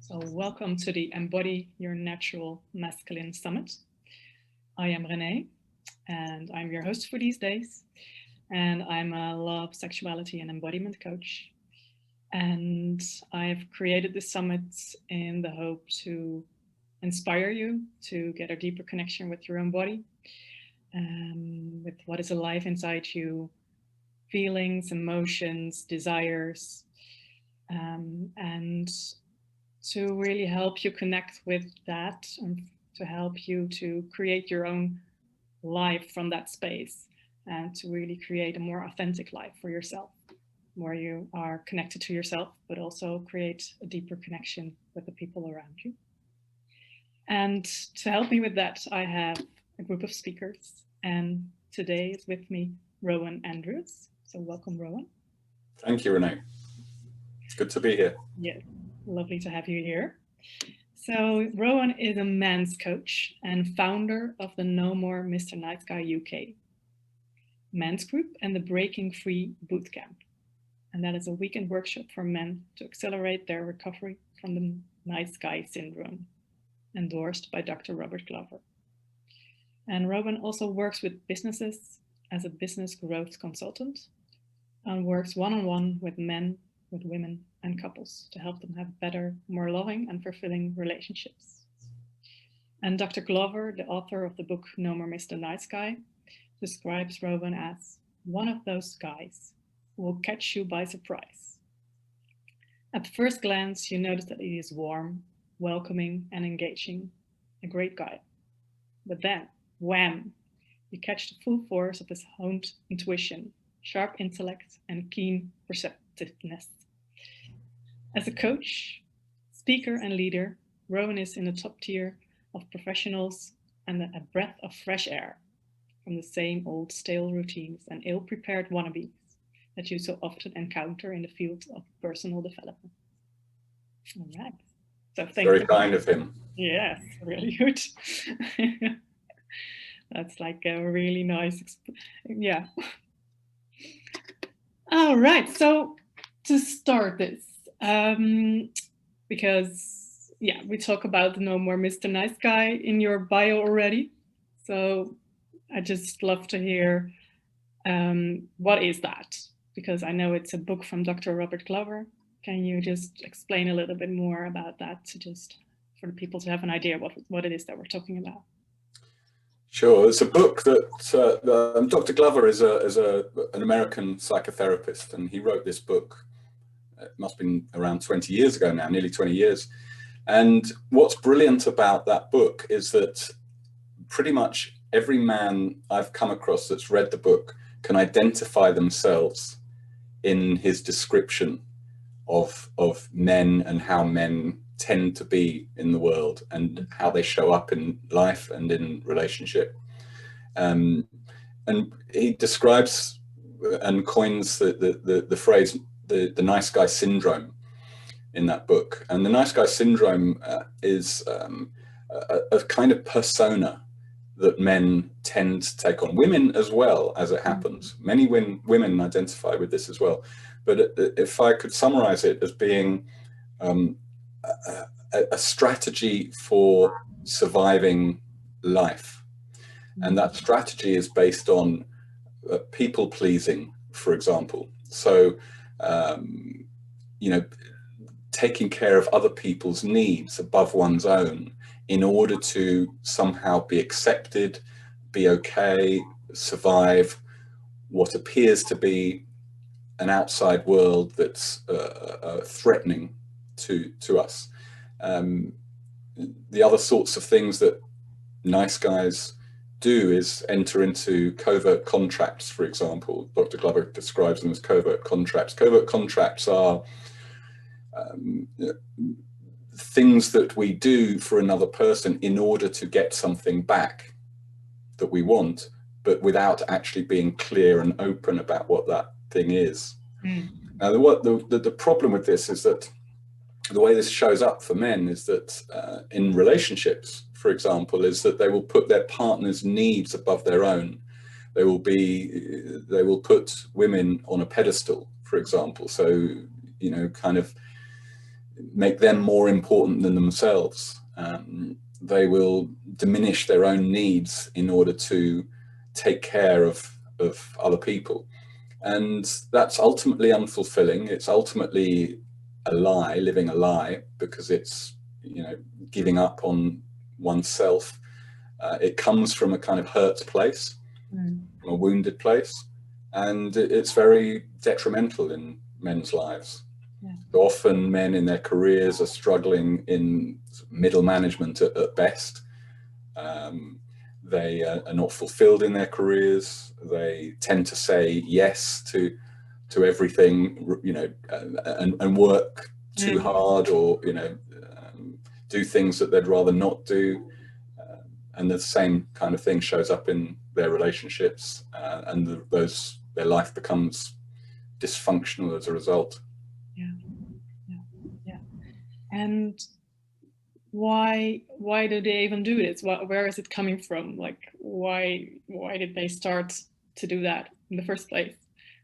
So welcome to the Embody Your Natural Masculine Summit. I am Renee and I'm your host for these days. And I'm a love, sexuality and embodiment coach. And I've created this summit in the hope to inspire you to get a deeper connection with your own body, with what is alive inside you, feelings, emotions, desires, and to really help you connect with that and to help you to create your own life from that space and to really create a more authentic life for yourself, where you are connected to yourself, but also create a deeper connection with the people around you. And to help me with that, I have a group of speakers. And today is with me Rowan Andrews. So welcome, Rowan. Thank you, Renee. It's good to be here. Yes, lovely to have you here. So Rowan is a men's coach and founder of the No More Mr. Nice Guy UK men's group and the Breaking Free Bootcamp. And that is a weekend workshop for men to accelerate their recovery from the nice guy syndrome, endorsed by Dr. Robert Glover. And Rowan also works with businesses as a business growth consultant and works one-on-one with men, with women and couples to help them have better, more loving and fulfilling relationships. And Dr. Glover, the author of the book No More Mr. Nice Guy, describes Rowan as one of those guys who will catch you by surprise. At the first glance, you notice that he is warm, welcoming and engaging, a great guy. But then, wham, you catch the full force of his honed intuition, sharp intellect and keen perceptiveness. As a coach, speaker and leader, Rowan is in the top tier of professionals and a breath of fresh air from the same old stale routines and ill-prepared wannabes that you so often encounter in the field of personal development. All right. So thank you. Very kind of him. Yes, really good. That's like a really nice, yeah. All right, so to start this, because yeah, we talk about the No More Mr. Nice Guy in your bio already. So I just love to hear what is that? Because I know it's a book from Dr. Robert Glover. Can you just explain a little bit more about that to just for the people to have an idea what it is that we're talking about? Sure, it's a book that Dr. Glover is an American psychotherapist, and he wrote this book. It must have been around 20 years ago now, nearly 20 years. And what's brilliant about that book is that pretty much every man I've come across that's read the book can identify themselves in his description of men and how men tend to be in the world and how they show up in life and in relationship. And he describes and coins the phrase, the nice guy syndrome in that book. And the nice guy syndrome is a kind of persona that men tend to take on. Women as well, as it happens. Many women identify with this as well. But if I could summarize it as being a strategy for surviving life. And that strategy is based on people pleasing, for example. So, you know, taking care of other people's needs above one's own in order to somehow be accepted, be okay, survive what appears to be an outside world that's threatening to us. The other sorts of things that nice guys do is enter into covert contracts, for example. Dr. Glover describes them as covert contracts. Covert contracts are things that we do for another person in order to get something back that we want, but without actually being clear and open about what that thing is. Now, the problem with this is that the way this shows up for men is that in relationships, for example, is that they will put their partner's needs above their own. They will put women on a pedestal, for example. So, you know, kind of make them more important than themselves. They will diminish their own needs in order to take care of other people. And that's ultimately unfulfilling. It's ultimately a lie, living a lie, because it's, you know, giving up on oneself. It comes from a kind of hurt place, from a wounded place, and it's very detrimental in men's lives. Yeah. Often men in their careers are struggling in middle management at best. They are not fulfilled in their careers. They tend to say yes to everything, you know, and work too hard, or, you know, do things that they'd rather not do. And the same kind of thing shows up in their relationships, and their life becomes dysfunctional as a result. Yeah. And why do they even do this? Where is it coming from? Like, why did they start to do that in the first place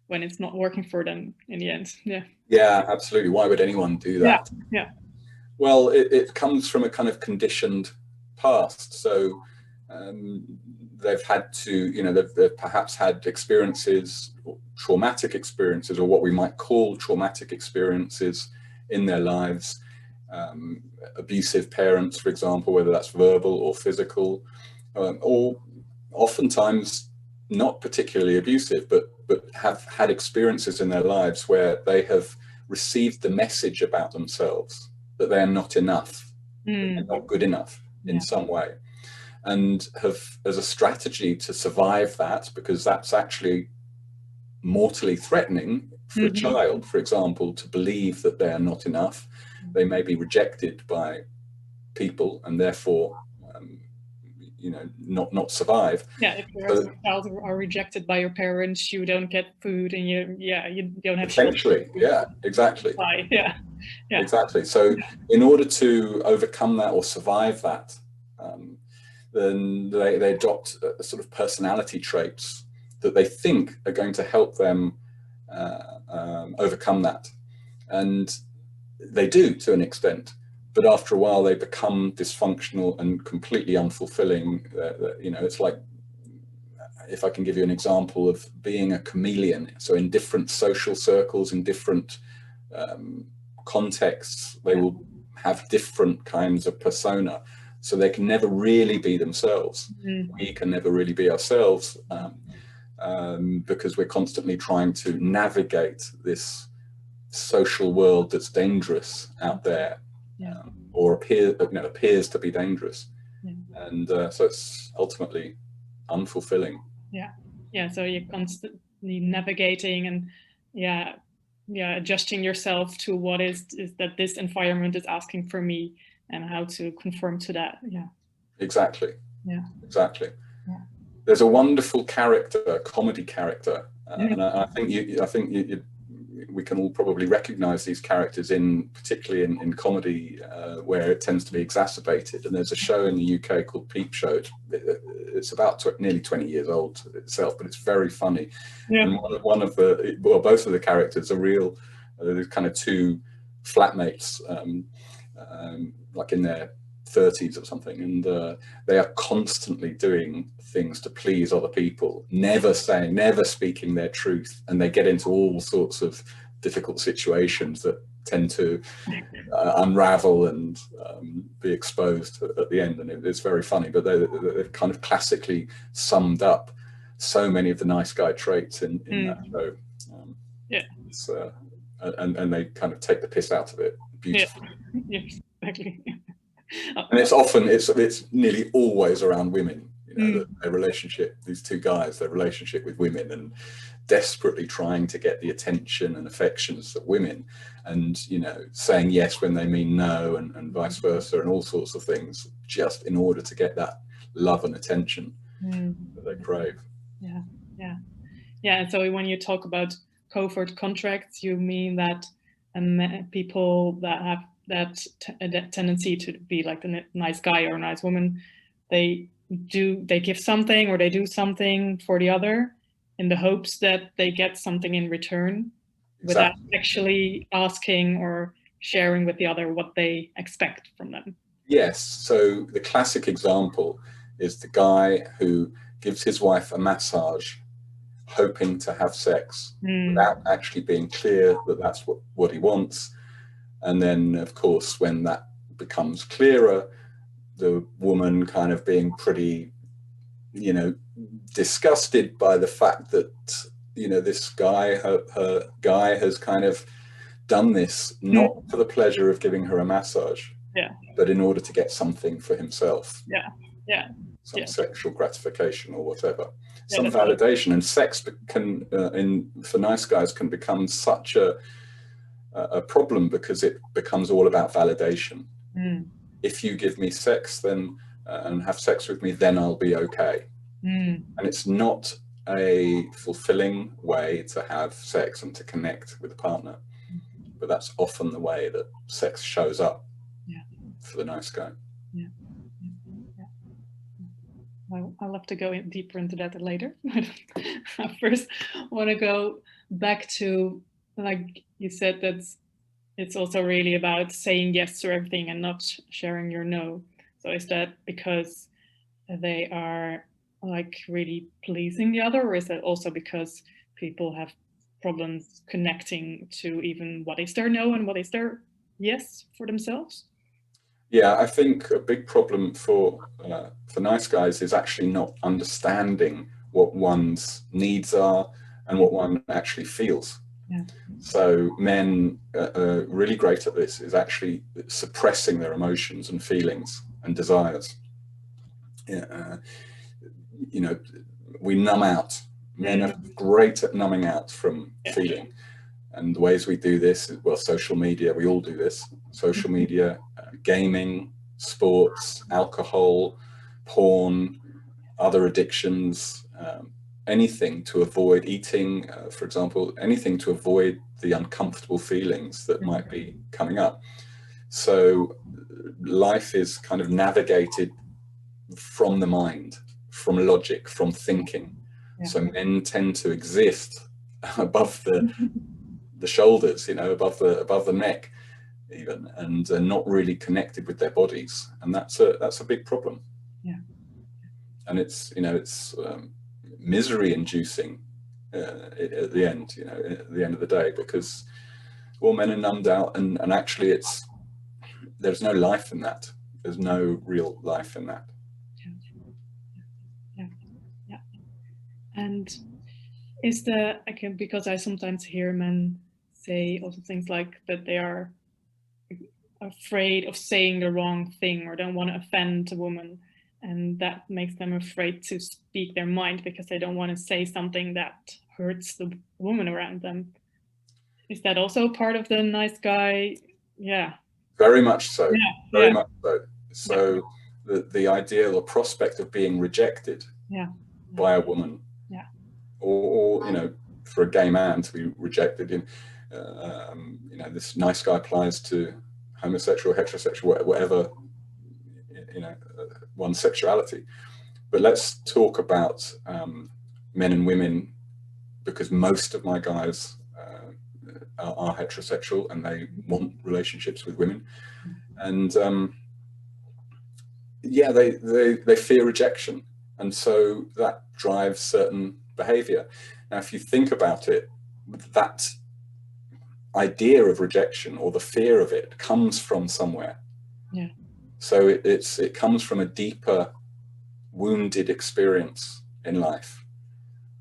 when it's not working for them in the end? Yeah, absolutely. Why would anyone do that? Yeah. Well, it comes from a kind of conditioned past. So they've had to, you know, they've perhaps had experiences, traumatic experiences, or what we might call traumatic experiences in their lives. Abusive parents, for example, whether that's verbal or physical, or oftentimes not particularly abusive, but have had experiences in their lives where they have received the message about themselves that they are not enough, they're not good enough in some way, and have, as a strategy to survive that, because that's actually mortally threatening for a child, for example, to believe that they are not enough. They may be rejected by people and therefore, you know, not survive. Yeah, if you're a child who are rejected by your parents, you don't get food, and you don't have potentially shelter. Yeah, exactly. Yeah. Exactly. So in order to overcome that or survive that, then they adopt a sort of personality traits that they think are going to help them overcome that. And they do, to an extent, but after a while they become dysfunctional and completely unfulfilling. You know, it's like, if I can give you an example of being a chameleon. So in different social circles, in different contexts, they will have different kinds of persona. So they can never really be themselves. We can never really be ourselves, because we're constantly trying to navigate this social world that's dangerous out there, or appears to be dangerous. And so it's ultimately unfulfilling. So you're constantly navigating and adjusting yourself to what is that this environment is asking for me, and how to conform to that. Exactly. There's a wonderful character, a comedy character, and I think we can all probably recognize these characters, particularly in comedy, where it tends to be exacerbated. And there's a show in the UK called Peep Show. It's about nearly 20 years old itself, but it's very funny. And both of the characters are real, kind of two flatmates, like in their 30s or something, and they are constantly doing things to please other people, never speaking their truth, and they get into all sorts of difficult situations that tend to unravel and be exposed at the end. And it's very funny, but they've kind of classically summed up so many of the nice guy traits in that show. And they kind of take the piss out of it beautifully. Exactly. And it's nearly always around women, you know, their relationship, these two guys, their relationship with women, and desperately trying to get the attention and affections of women, and, you know, saying yes when they mean no, and vice versa, and all sorts of things, just in order to get that love and attention that they crave. And so when you talk about covert contracts, you mean that people that have that tendency to be like the nice guy or nice woman, they give something, or they do something for the other in the hopes that they get something in return, without actually asking or sharing with the other what they expect from them. Yes. So the classic example is the guy who gives his wife a massage, hoping to have sex without actually being clear that that's what he wants. And then, of course, when that becomes clearer, the woman kind of being pretty, disgusted by the fact that, this guy, her guy has kind of done this not for the pleasure of giving her a massage, but in order to get something for himself. Some sexual gratification or whatever, some validation. And sex can, for nice guys, can become such a problem because it becomes all about validation. If you give me sex, then and have sex with me, then I'll be okay. And it's not a fulfilling way to have sex and to connect with a partner, but that's often the way that sex shows up for the nice guy. I'll have to go deeper into that later. I first want to go back to, like you said, that it's also really about saying yes to everything and not sharing your no. So is that because they are like really pleasing the other, or is that also because people have problems connecting to even what is their no and what is their yes for themselves? Yeah, I think a big problem for nice guys is actually not understanding what one's needs are and what one actually feels. So men are really great at this, is actually suppressing their emotions and feelings and desires. We numb out. Men are great at numbing out from feeling. And the ways we do this is, well, social media, we all do this. Social media, gaming, sports, alcohol, porn, other addictions, anything to avoid eating, for example, anything to avoid the uncomfortable feelings that might be coming up. So life is kind of navigated from the mind, from logic, from thinking. So men tend to exist above the shoulders, above the neck even, and not really connected with their bodies, and that's a big problem. And it's misery inducing at the end, at the end of the day, because all men are numbed out, and actually there's no life in that. There's no real life in that. And is because I sometimes hear men say also things like that they are afraid of saying the wrong thing or don't want to offend a woman, and that makes them afraid to speak their mind because they don't want to say something that hurts the woman around them. Is that also part of the nice guy? Very much so. Very much so. So the ideal or prospect of being rejected by a woman, or for a gay man to be rejected, this nice guy applies to homosexual, heterosexual, whatever, one's sexuality. But let's talk about men and women, because most of my guys are heterosexual and they want relationships with women, and they fear rejection, and so that drives certain behavior. Now, if you think about it, that idea of rejection or the fear of it comes from somewhere. So it comes from a deeper wounded experience in life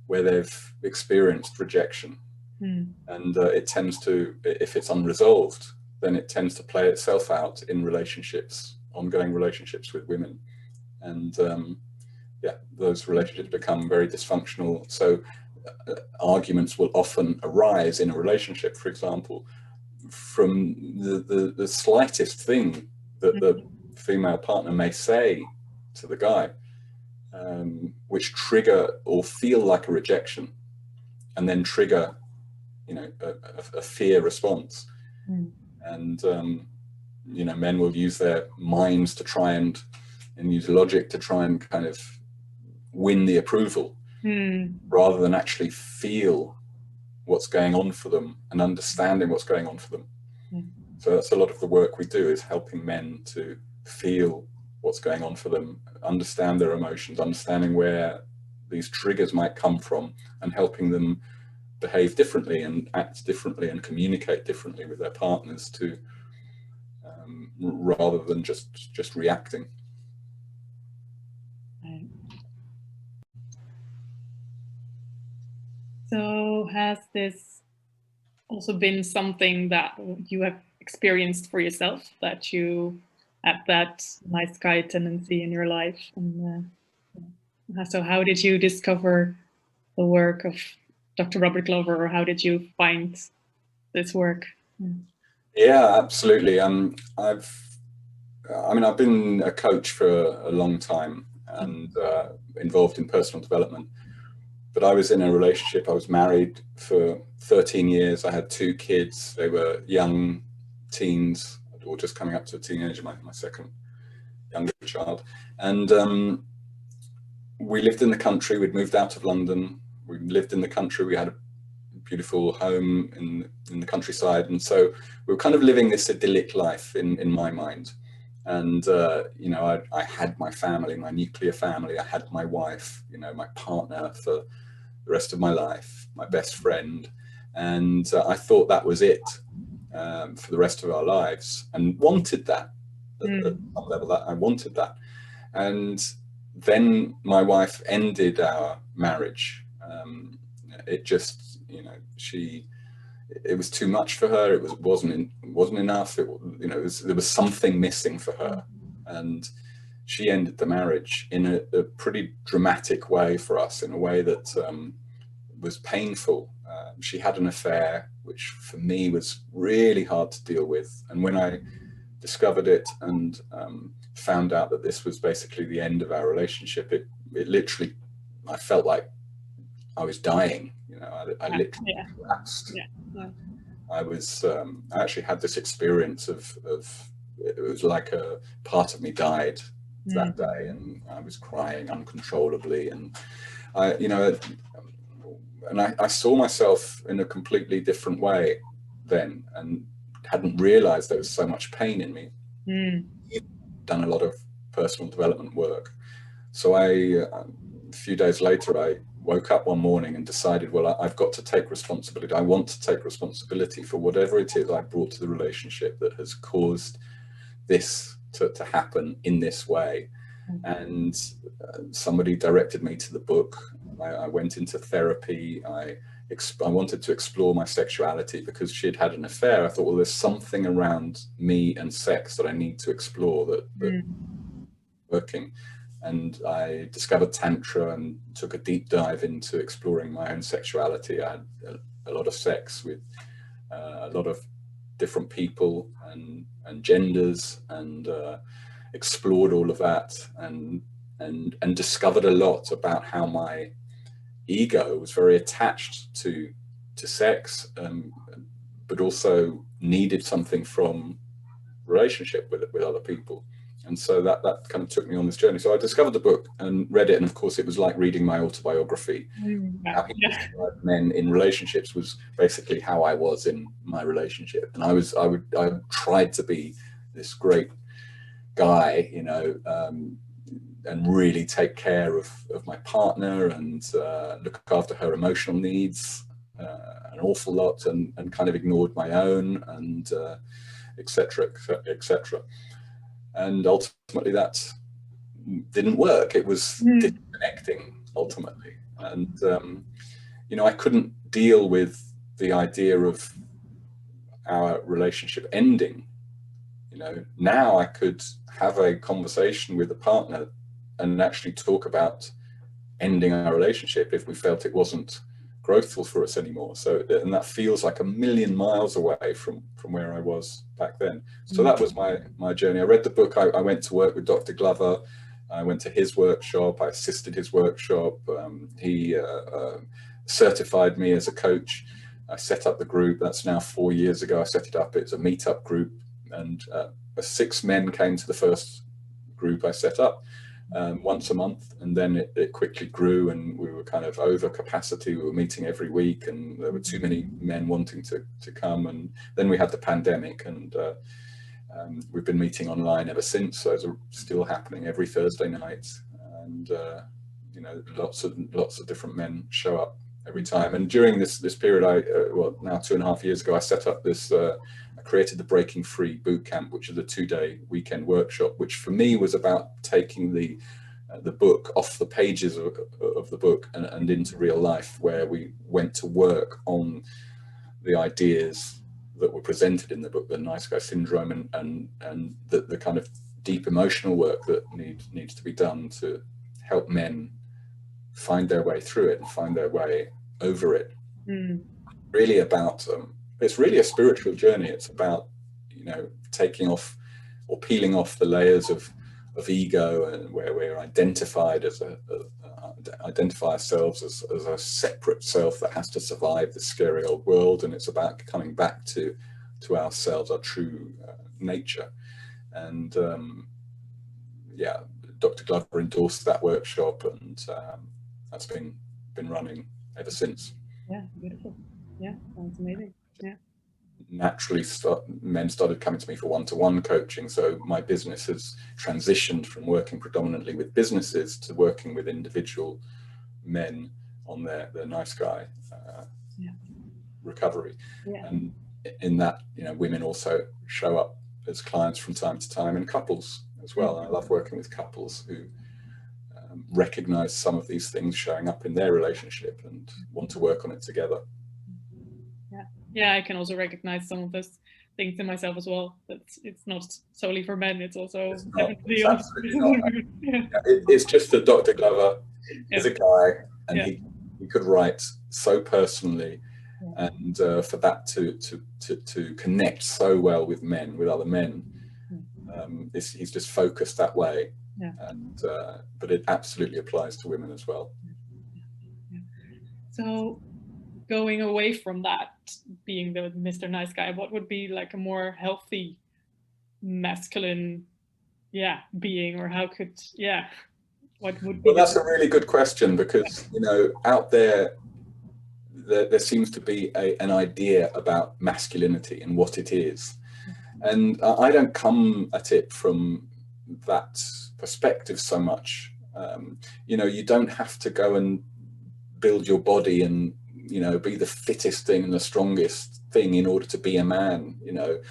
where they've experienced rejection. And it tends to, if it's unresolved, then it tends to play itself out in relationships, ongoing relationships with women. And those relationships become very dysfunctional. So arguments will often arise in a relationship, for example, from the slightest thing that the female partner may say to the guy, which trigger or feel like a rejection, and then trigger a fear response. And men will use their minds to try and use logic to try and kind of win the approval, rather than actually feel what's going on for them and understanding what's going on for them. So that's a lot of the work we do, is helping men to feel what's going on for them, understand their emotions, understanding where these triggers might come from, and helping them behave differently and act differently and communicate differently with their partners, to rather than just reacting. Right. So has this also been something that you have experienced for yourself, that you had that nice guy tendency in your life? And so how did you discover the work of Dr. Robert Glover, or how did you find this work? Yeah, absolutely. I've been a coach for a long time, and involved in personal development. But I was in a relationship. I was married for 13 years. I had 2 kids. They were young teens, or just coming up to a teenager, my second younger child. And we lived in the country. We'd moved out of London. We lived in the country. We had a beautiful home in the countryside. And so we were kind of living this idyllic life in my mind. And, you know, I had my family, my nuclear family. I had my wife, you know, my partner for the rest of my life, my best friend. And I thought that was it for the rest of our lives, and wanted that at some level. That I wanted that. And then my wife ended our marriage. It just, you know, it was too much for her. It wasn't enough. You know, there was something missing for her, and she ended the marriage in a pretty dramatic way for us, in a way that was painful. She had an affair, which for me was really hard to deal with. And when I discovered it and found out that this was basically the end of our relationship, it literally, I felt like I was dying. You know, I literally collapsed. I actually had this experience of it was like a part of me died that day, and I was crying uncontrollably, and I saw myself in a completely different way then, and hadn't realized there was so much pain in me. Done a lot of personal development work. So a few days later, I woke up one morning and decided, well, I've got to take responsibility. I want to take responsibility for whatever it is I brought to the relationship that has caused this to happen in this way. And somebody directed me to the book. I went into therapy. I wanted to explore my sexuality because she had had an affair. I thought, well, there's something around me and sex that I need to explore that working. And I discovered Tantra and took a deep dive into exploring my own sexuality. I had a lot of sex with a lot of different people and genders, and explored all of that, and discovered a lot about how my ego was very attached to sex, but also needed something from relationship with other people. And so that kind of took me on this journey. So I discovered the book and read it, and of course it was like reading my autobiography. How he described men in relationships was basically how I was in my relationship. And I tried to be this great guy, you know, and really take care of my partner and look after her emotional needs an awful lot, and kind of ignored my own, and etc. And ultimately that didn't work. It was disconnecting ultimately. And, you know, I couldn't deal with the idea of our relationship ending. You know, now I could have a conversation with a partner and actually talk about ending our relationship if we felt it wasn't growthful for us anymore. So, and that feels like a million miles away from where I was back then. So that was my journey. I read the book. I went to work with Dr. Glover. I went to his workshop. I assisted his workshop. He certified me as a coach. I set up the group. That's now 4 years ago. I set it up. It's a meetup group, and 6 men came to the first group I set up. once a month, and then it quickly grew, and we were kind of over capacity. We were meeting every week, and there were too many men wanting to come. And then we had the pandemic, and we've been meeting online ever since. So it's still happening every Thursday night, and you know, lots of different men show up every time. And during this period, well, now 2.5 years ago, I set up this. I created the Breaking Free Boot Camp, which is a 2-day weekend workshop, which for me was about taking the book off the pages of the book and into real life, where we went to work on the ideas that were presented in the book, the nice guy syndrome, and the kind of deep emotional work that needs to be done to help men find their way through it and find their way over it. Really about it's really a spiritual journey. It's about, you know, taking off or peeling off the layers of ego, and where we're identified as identify ourselves as a separate self that has to survive this scary old world. And it's about coming back to ourselves, our true nature. And yeah, Dr. Glover endorsed that workshop, and that's been running ever since. Yeah, beautiful. Yeah, sounds amazing. Yeah. Naturally, men started coming to me for one-to-one coaching. So my business has transitioned from working predominantly with businesses to working with individual men on their nice guy recovery. Yeah. And in that, you know, women also show up as clients from time to time, and couples as well. And I love working with couples who recognize some of these things showing up in their relationship and want to work on it together. Yeah, I can also recognize some of those things in myself as well. It's not solely for men, it's also it's absolutely not. It's just that Dr. Glover is a guy, and he could write so personally, and for that to connect so well with men, with other men, he's just focused that way. And but it absolutely applies to women as well. So going away from that, being the Mr. Nice Guy, what would be like a more healthy masculine being, or how could what would be? Well, that's a really good question, because you know, out there seems to be an idea about masculinity and what it is, and I don't come at it from that perspective so much. You know, you don't have to go and build your body and, you know, be the fittest thing and the strongest thing in order to be a man. You know,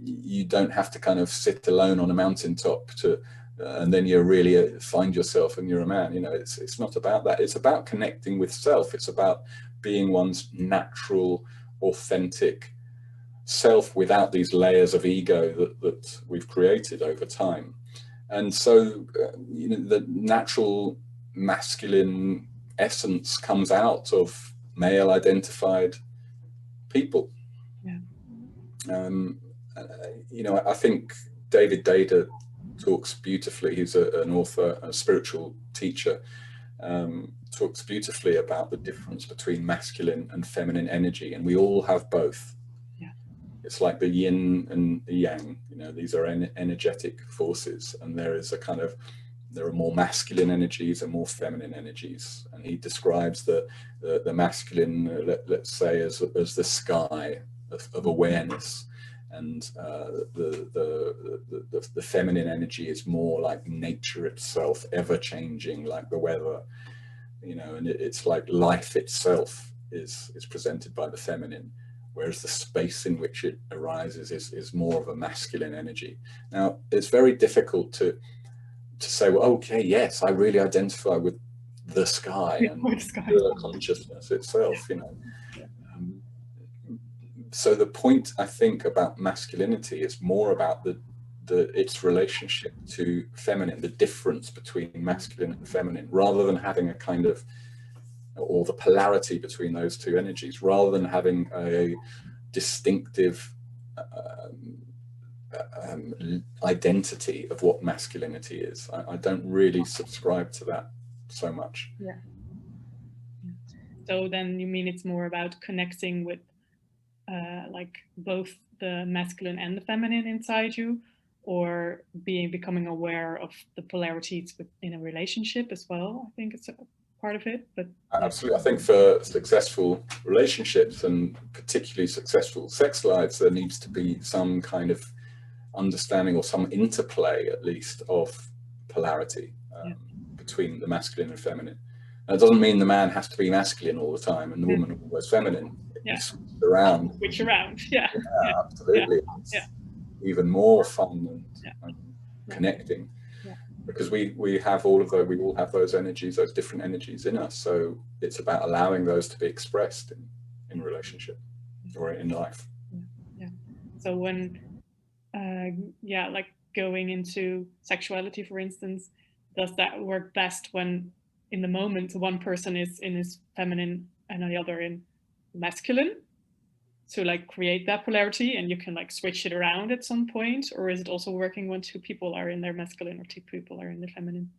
you don't have to kind of sit alone on a mountaintop to and then you really find yourself and you're a man. You know, it's not about that. It's about connecting with self. It's about being one's natural, authentic self without these layers of ego that we've created over time. And so, you know, the natural masculine essence comes out of male identified people. You know, I think David Dada talks beautifully. He's an author, a spiritual teacher, talks beautifully about the difference between masculine and feminine energy, and we all have both. It's like the yin and the yang. You know, these are energetic forces, and there are more masculine energies and more feminine energies. And he describes the masculine, let's say, as the sky of awareness, and the feminine energy is more like nature itself, ever changing, like the weather. You know, and it's like life itself is presented by the feminine, whereas the space in which it arises is more of a masculine energy. Now, it's very difficult to say, well, okay, yes, I really identify with the sky and the consciousness itself, you know. So the point, I think, about masculinity is more about its relationship to feminine, the difference between masculine and feminine, rather than having a kind of, or the polarity between those two energies, rather than having a distinctive identity of what masculinity is. I don't really subscribe to that so much. So then you mean it's more about connecting with like both the masculine and the feminine inside you, or becoming aware of the polarities within a relationship as well. I think it's a part of it. But absolutely, I think for successful relationships and particularly successful sex lives, there needs to be some kind of understanding or some interplay, at least, of polarity between the masculine and feminine. And it doesn't mean the man has to be masculine all the time and the woman always feminine. It's around. Switch around. Yeah. Absolutely. It's even more fun and connecting, because we all have those energies, those different energies in us. So it's about allowing those to be expressed in relationship or in life. So when like going into sexuality, for instance, does that work best when in the moment one person is in his feminine and the other in masculine, to like create that polarity, and you can like switch it around at some point? Or is it also working when two people are in their masculine or two people are in their feminine?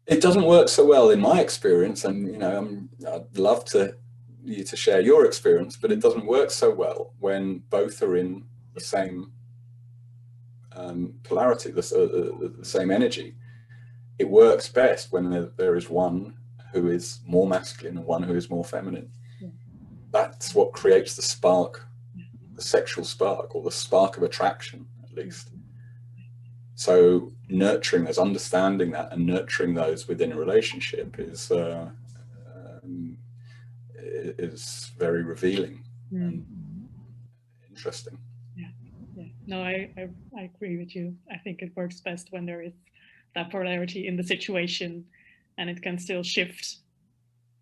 It doesn't work so well in my experience, and I'd love you to share your experience, but it doesn't work so well when both are in the same polarity, the same energy. It works best when there is one who is more masculine and one who is more feminine. That's what creates the spark, the sexual spark, or the spark of attraction, at least. So nurturing those, understanding that, and nurturing those within a relationship is very revealing and interesting. No, I agree with you. I think it works best when there is that polarity in the situation, and it can still shift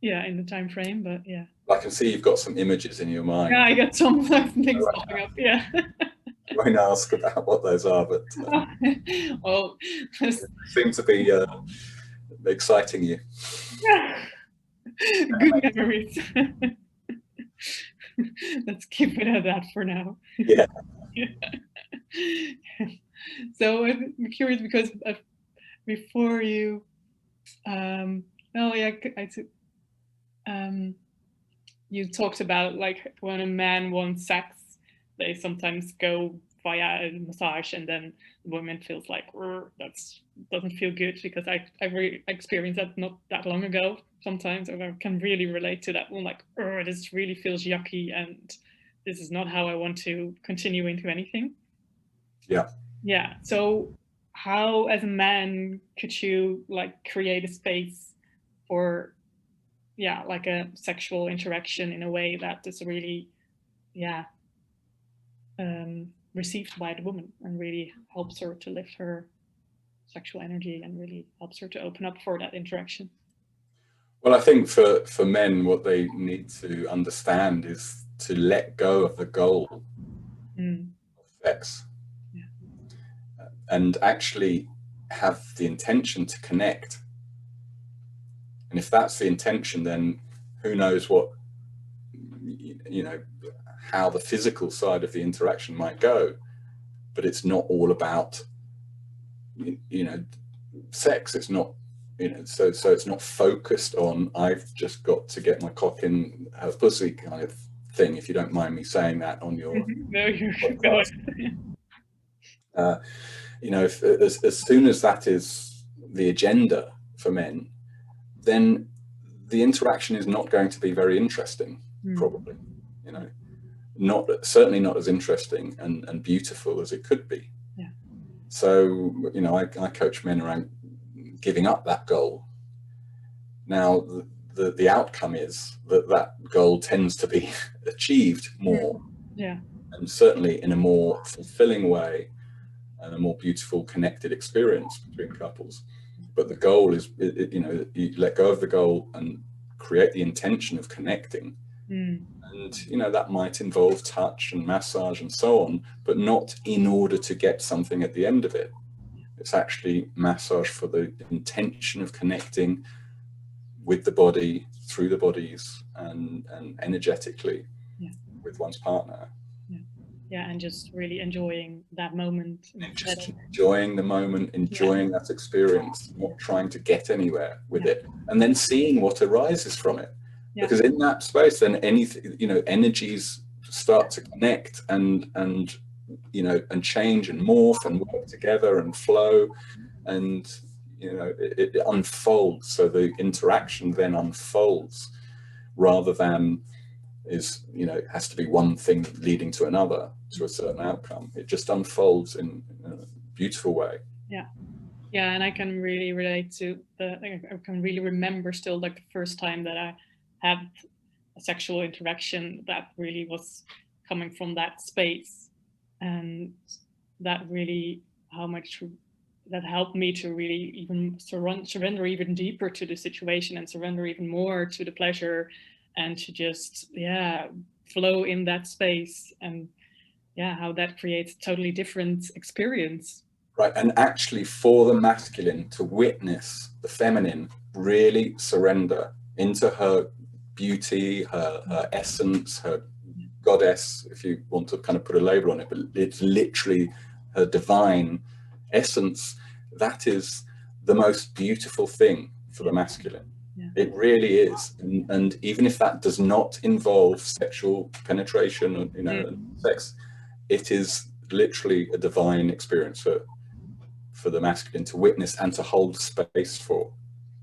in the time frame. But I can see you've got some images in your mind. I got some things popping up. I won't ask about what those are, but well, they seem to be exciting you. Good memories. Let's keep it at that for now. So I'm curious, because before you you talked about like when a man wants sex, they sometimes go via a massage, and then the woman feels like that doesn't feel good, because I experienced that not that long ago. Sometimes I can really relate to that one, like, this really feels yucky, and this is not how I want to continue into anything. So how, as a man, could you like create a space for like a sexual interaction in a way that is really received by the woman, and really helps her to lift her sexual energy, and really helps her to open up for that interaction? Well, I think for men, what they need to understand is to let go of the goal of sex, and actually have the intention to connect. And if that's the intention, then who knows what, how the physical side of the interaction might go. But it's not all about, sex. It's not, so it's not focused on, I've just got to get my cock in her pussy kind of thing, if you don't mind me saying that on your No, you're podcast. As soon as that is the agenda for men, then the interaction is not going to be very interesting, probably. Certainly not as interesting and beautiful as it could be. So, I coach men around giving up that goal. Now, the outcome is that goal tends to be achieved more, and certainly in a more fulfilling way, and a more beautiful, connected experience between couples. But the goal is, you let go of the goal and create the intention of connecting. And, that might involve touch and massage and so on, but not in order to get something at the end of it. It's actually massage for the intention of connecting with the body, through the bodies, and energetically with one's partner. And just really enjoying that moment. Just enjoying the moment, enjoying that experience, not trying to get anywhere with it, and then seeing what arises from it. Because in that space, then anything, energies start to connect, and you know, and change and morph and work together and flow, and you know, it unfolds. So the interaction then unfolds, rather than is, you know, it has to be one thing leading to another to a certain outcome. It just unfolds in a beautiful way. Yeah. Yeah, and I can really relate to I can really remember still like the first time that I had a sexual interaction that really was coming from that space, and that really, how much that helped me to really even surrender even deeper to the situation, and surrender even more to the pleasure, and to just, yeah, flow in that space, and yeah, how that creates a totally different experience. Right, and actually for the masculine to witness the feminine really surrender into her beauty, her essence, her goddess, if you want to kind of put a label on it, but it's literally her divine essence. That is the most beautiful thing for the masculine. Yeah. It really is. And even if that does not involve sexual penetration or, you know, sex, it is literally a divine experience for the masculine to witness and to hold space for.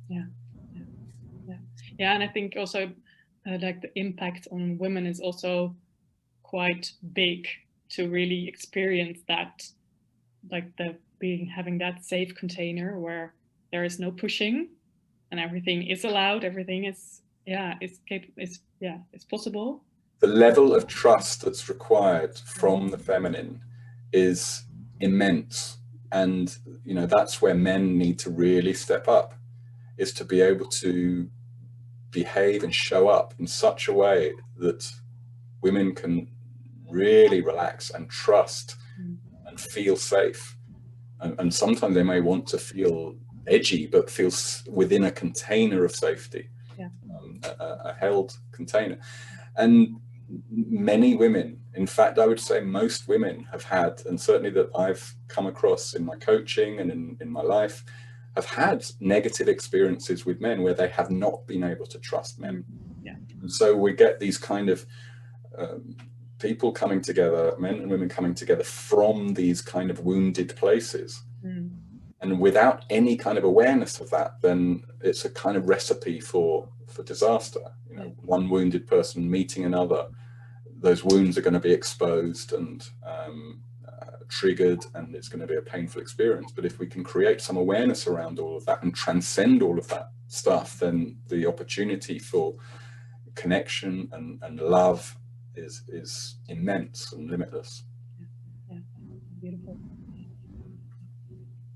Yeah, yeah, yeah, yeah. And I think also like the impact on women is also quite big, to really experience that, like the having that safe container where there is no pushing, and everything is allowed, everything is, yeah, it's possible. The level of trust that's required from the feminine is immense. And, you know, that's where men need to really step up, is to be able to behave and show up in such a way that women can really relax and trust and feel safe. And sometimes they may want to feel edgy, but feel within a container of safety, Yeah. A held container. And many women, in fact, I would say most women have had, and certainly that I've come across in my coaching and in my life, have had negative experiences with men where they have not been able to trust men. Yeah. And so we get these kind of people coming together, men and women coming together from these kind of wounded places. And without any kind of awareness of that, then it's a kind of recipe for disaster. You know, one wounded person meeting another, those wounds are going to be exposed and triggered, and it's going to be a painful experience. But if we can create some awareness around all of that and transcend all of that stuff, then the opportunity for connection and love is immense and limitless. Yeah, beautiful.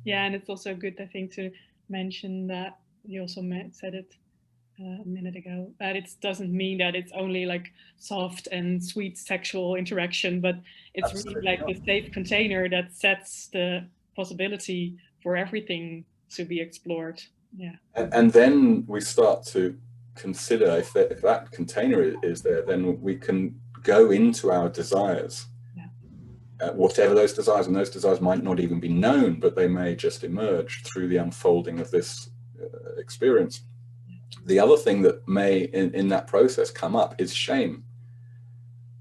Yeah, and it's also good, I think, to mention that you also said it a minute ago, that it doesn't mean that it's only like soft and sweet sexual interaction, but it's Absolutely really like not. the safe container that sets the possibility for everything to be explored. Yeah. And then we start to consider, if that container is there, then we can go into our desires. Whatever those desires, and those desires might not even be known, but they may just emerge through the unfolding of this experience. The other thing that may in that process come up is shame.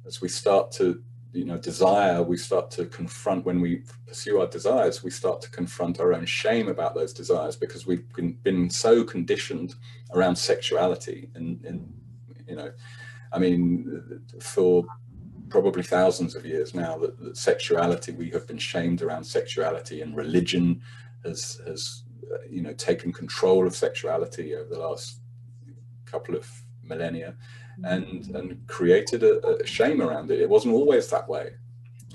As we start to, you know, desire, we start to confront, when we pursue our desires, we start to confront our own shame about those desires, because we've been so conditioned around sexuality. And you know, I mean, for probably thousands of years now, that sexuality, we have been shamed around sexuality, and religion has you know, taken control of sexuality over the last couple of millennia, and created a shame around it. It wasn't always that way,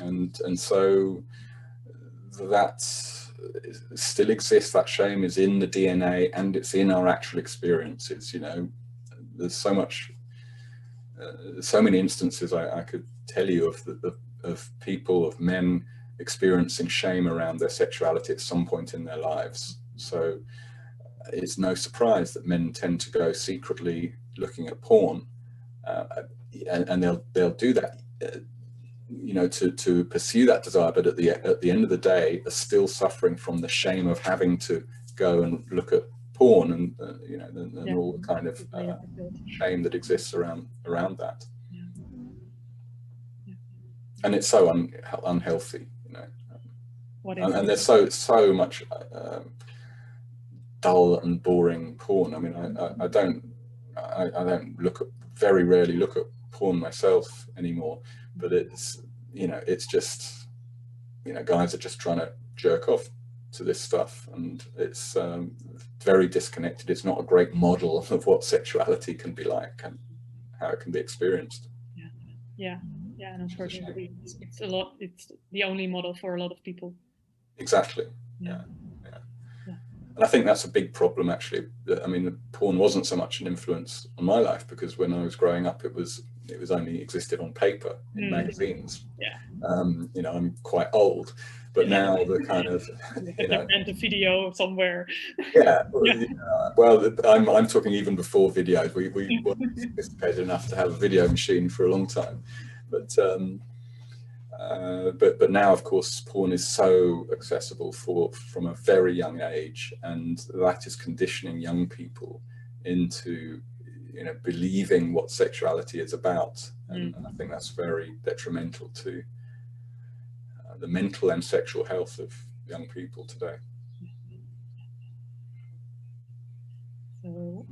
and so that still exists. That shame is in the DNA, and it's in our actual experiences. You know, there's so much, so many instances I could tell you of people, of men experiencing shame around their sexuality at some point in their lives. So it's no surprise that men tend to go secretly looking at porn, and they'll do that, you know, to pursue that desire, but at the end of the day are still suffering from the shame of having to go and look at porn, and you know, and all the kind of shame that exists around that. and it's so unhealthy, you know. What is and there's so much dull and boring porn. I mean, I don't very rarely look at porn myself anymore, but it's, you know, it's just, you know, guys are just trying to jerk off to this stuff, and it's very disconnected. It's not a great model of what sexuality can be like and how it can be experienced. Yeah, and unfortunately, it's a lot. It's the only model for a lot of people. Exactly. Yeah. And I think that's a big problem, actually. I mean, porn wasn't so much an influence on my life, because when I was growing up, it was only existed on paper in magazines. You know, I'm quite old, but now the kind of, you know, rent a video somewhere. Well, I'm talking even before videos. We weren't sophisticated enough to have a video machine for a long time, but now, of course, porn is so accessible from a very young age, and that is conditioning young people into, you know, believing what sexuality is about, and I think that's very detrimental to the mental and sexual health of young people today. So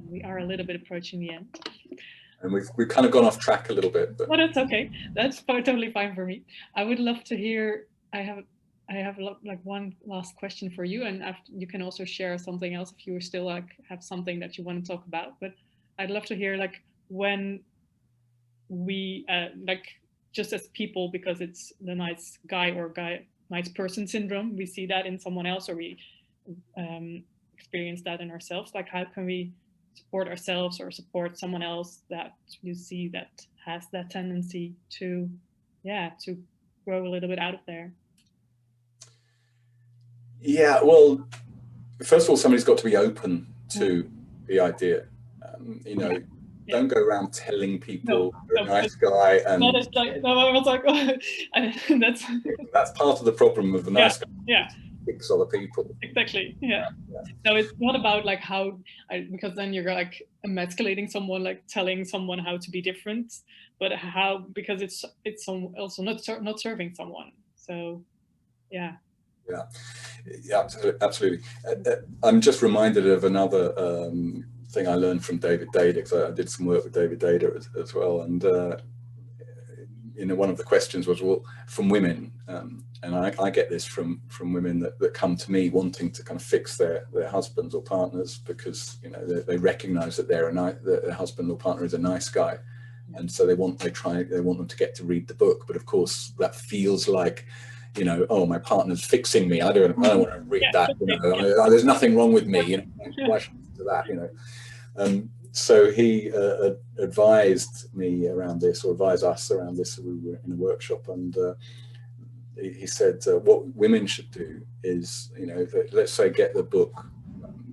we are a little bit approaching the end. And we've kind of gone off track a little bit, but that's okay. That's totally fine for me. I would love to hear. I have like one last question for you, and you can also share something else if you still like have something that you want to talk about. But I'd love to hear, like, when we like, just as people, because it's the nice guy or nice person syndrome, we see that in someone else, or we experience that in ourselves. Like, how can we support ourselves or support someone else that you see that has that tendency to grow a little bit out of there? Yeah, well, first of all, somebody's got to be open to the idea. You know, don't go around telling people you're a nice guy. And I was like, that's part of the problem of the nice guy. Yeah. Fix other people. Exactly. Yeah. No, it's not about like how, because then you're like emasculating someone, like telling someone how to be different, but how, because it's also not serving someone. So, yeah. Yeah, absolutely. I'm just reminded of another thing I learned from David Data, because I did some work with David Data as well, and you know, one of the questions was, well, from women, and I get this from women that come to me wanting to kind of fix their husbands or partners, because, you know, they recognize that their husband or partner is a nice guy, and so they want them to get to read the book. But of course, that feels like, you know, oh, my partner's fixing me. I don't want to read that. You know, there's nothing wrong with me. You know, why should I listen to that? You know. So he advised me around this, or advised us around this. We were in a workshop, and he said what women should do is, you know, let's say get the book,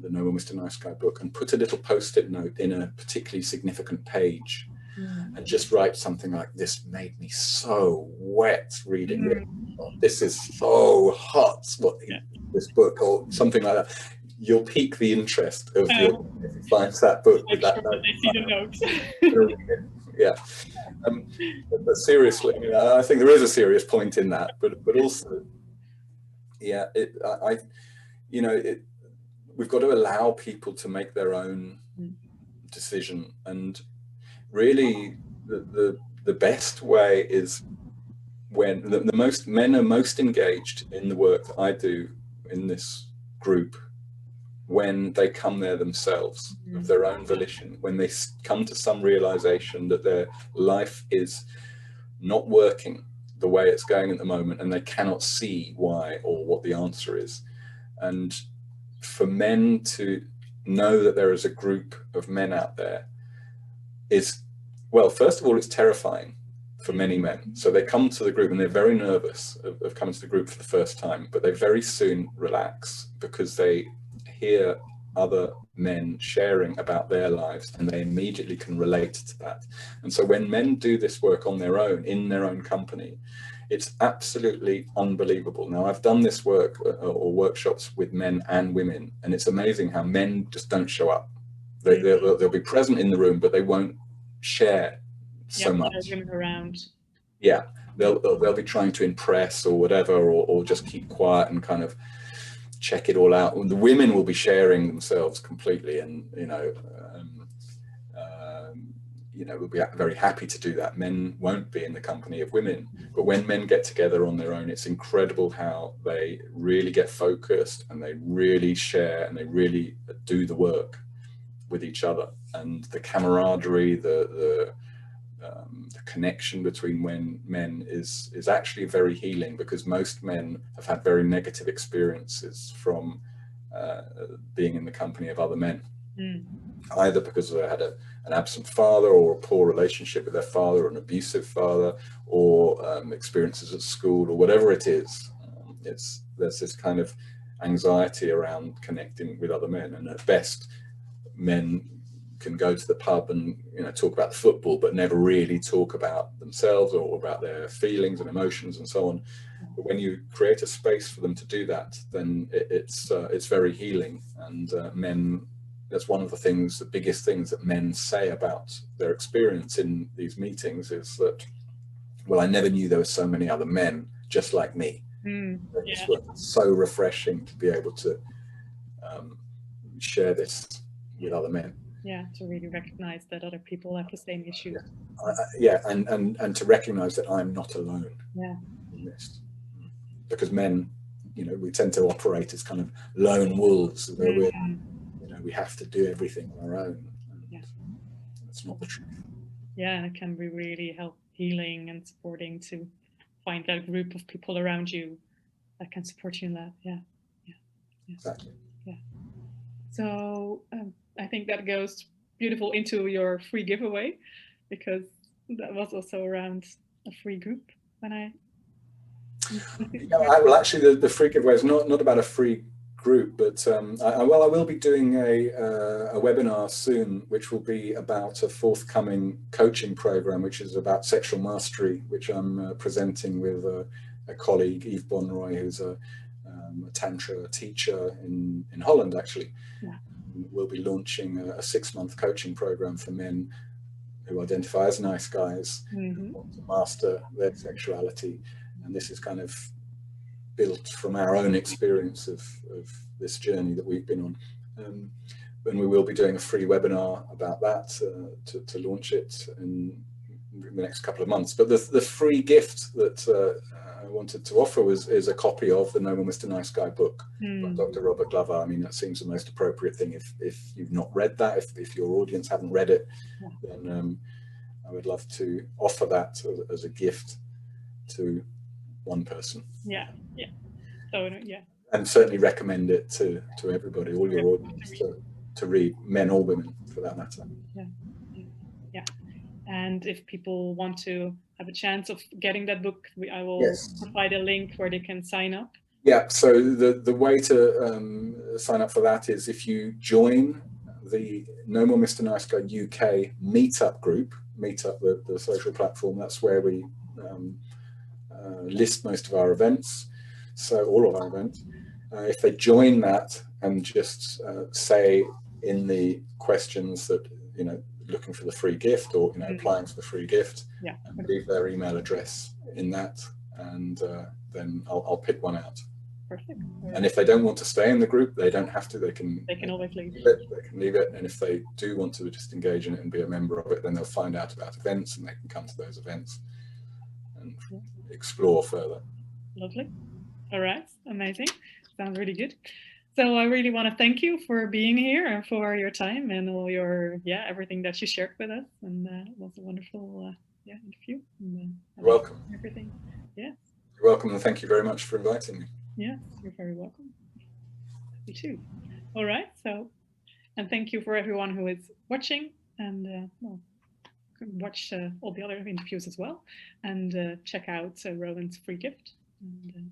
the No More Mr. Nice Guy book, and put a little post-it note in a particularly significant page, and just write something like, "This made me so wet reading it. Oh, this is so hot. This book," or something like that. You'll pique the interest of if you find that book with that note. They see the notes. Yeah. But seriously, you know, I think there is a serious point in that, but also, yeah, you know, we've got to allow people to make their own decision, and really the best way is when the men are most engaged in the work that I do in this group, when they come there themselves of their own volition, when they come to some realization that their life is not working the way it's going at the moment, and they cannot see why or what the answer is. And for men to know that there is a group of men out there is, well, first of all, it's terrifying for many men. So they come to the group and they're very nervous of coming to the group for the first time, but they very soon relax, because they hear other men sharing about their lives, and they immediately can relate to that. And so when men do this work on their own, in their own company, it's absolutely unbelievable. Now, I've done this work or workshops with men and women, and it's amazing how men just don't show up. They'll be present in the room, but they won't share so much. Women around. Yeah, they'll be trying to impress or whatever, or just keep quiet and kind of check it all out. And the women will be sharing themselves completely, and we'll be very happy to do that. Men won't be in the company of women, but when men get together on their own, it's incredible how they really get focused and they really share and they really do the work with each other. And the camaraderie, the connection between men is actually very healing, because most men have had very negative experiences from being in the company of other men. Either because they had an absent father, or a poor relationship with their father, or an abusive father, or experiences at school, or whatever it is. There's this kind of anxiety around connecting with other men, and at best, men can go to the pub and talk about the football, but never really talk about themselves or about their feelings and emotions and so on. But when you create a space for them to do that, then it's very healing. And men, that's one of the biggest things that men say about their experience in these meetings is that, well, I never knew there were so many other men just like me. It's so refreshing to be able to share this with other men. Yeah, to really recognize that other people have the same issues. And to recognize that I'm not alone in this. Because men, we tend to operate as kind of lone wolves, where we have to do everything on our own. And that's not the truth. Yeah, and it can be really healing and supporting to find that group of people around you that can support you in that. Yeah. Exactly. Yeah. So I think that goes beautiful into your free giveaway, because that was also around a free group when I. Well, actually, the free giveaway is not about a free group, but I will be doing a webinar soon, which will be about a forthcoming coaching program, which is about sexual mastery, which I'm presenting with a colleague, Yves Bonroy, who's a Tantra teacher in Holland, actually. We'll be launching a 6-month coaching program for men who identify as nice guys, who want to master their sexuality. And this is kind of built from our own experience of this journey that we've been on. And we will be doing a free webinar about that to launch it in the next couple of months. But the free gift that I wanted to offer is a copy of the No More Mr. Nice Guy book by Dr. Robert Glover. I mean, that seems the most appropriate thing. If you've not read that, if your audience haven't read it, then I would love to offer that as a gift to one person. And certainly recommend it to everybody, all your audience, to read, men or women for that matter. And if people want to have a chance of getting that book, I will provide a link where they can sign up. Yeah, so the way to sign up for that is if you join the No More Mr. Nice Guy UK meetup group, Meetup, the social platform. That's where we list most of our events, so all of our events. If they join that and just say in the questions that, looking for the free gift, or applying for the free gift, and leave their email address in that, and then I'll pick one out. Perfect. And if they don't want to stay in the group, they don't have to. They can always leave it. They can leave it, and if they do want to just engage in it and be a member of it, then they'll find out about events and they can come to those events and explore further. Lovely. All right. Amazing. Sounds really good. So I really want to thank you for being here and for your time and all your, everything that you shared with us. And it was a wonderful interview. And, you're welcome. Everything. Yeah. You're welcome, and thank you very much for inviting me. Yes, you're very welcome. You too. All right. So, and thank you for everyone who is watching, and watch all the other interviews as well, and check out Rowan's free gift. And